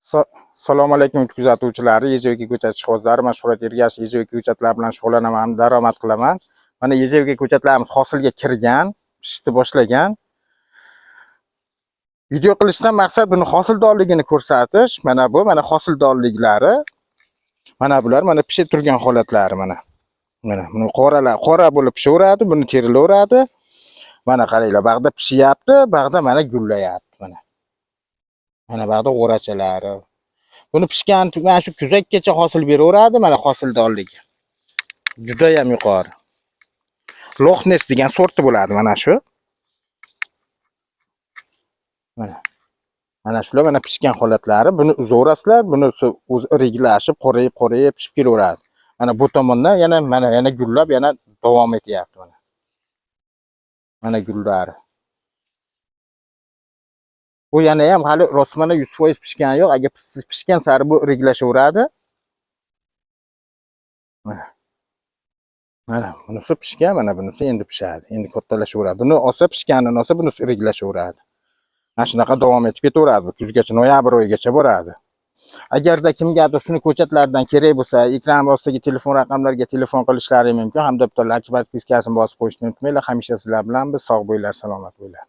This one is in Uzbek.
Assalomu alaykum kuzatuvchilar, Yezevga ko'chat jihozlari, mashg'ulot ergash Yezevga ko'chatlar bilan shug'ullanaman, daromad qilaman. Mana Yezevga ko'chatlarimiz hosilga kirgan, pishishni boshlagan. Video qilishdan maqsad buni hosildorligini ko'rsatish. Mana bu, mana hosildorliklari. Mana bular, mana pishib turgan holatlari mana. Mana buni qora bo'lib pishaveradi, buni terilaveradi. Mana qaranglar, bag'da pishyapti, bag'da mana gullayapti mana. Mana bag'da o'rachalari. Buni pishgan mana shu kuzakgacha hosil beraveradi, mana hosildorligi. Juda ham yuqori. Loxnes degan sorti bo'ladi mana shu. Mana shular mana pishgan holatlari. Buni uzaverasizlar, buni o'z iriglashib, qorayib pishib kelaveradi. Mana bu tomondan yana gullab, yana davom etyapti mana. Mana gullari. Bu yana ham hali rostmana 100% pishgan yo'q. Agar pishgan sari bu iriglashaveradi. Mana bunisi pishgan, mana bunisi endi pishadi. Endi kattalashaveradi. Buni olsa pishganini olsa, bunisi iriglashaveradi. Mana shunaqa davom etib ketaveradi. Kuzgacha, noyabr oyigacha boradi. Agarda kimgadir shuni ko'chatlardan kerak bo'lsa, ekran ostidagi telefon raqamlariga telefon qilishlari mumkin. Hamda bitta like podpiskasini bosib qo'yishni unutmanglar. Hamisha sizlar bilan biz. Sog' bo'linglar, salomat bo'linglar.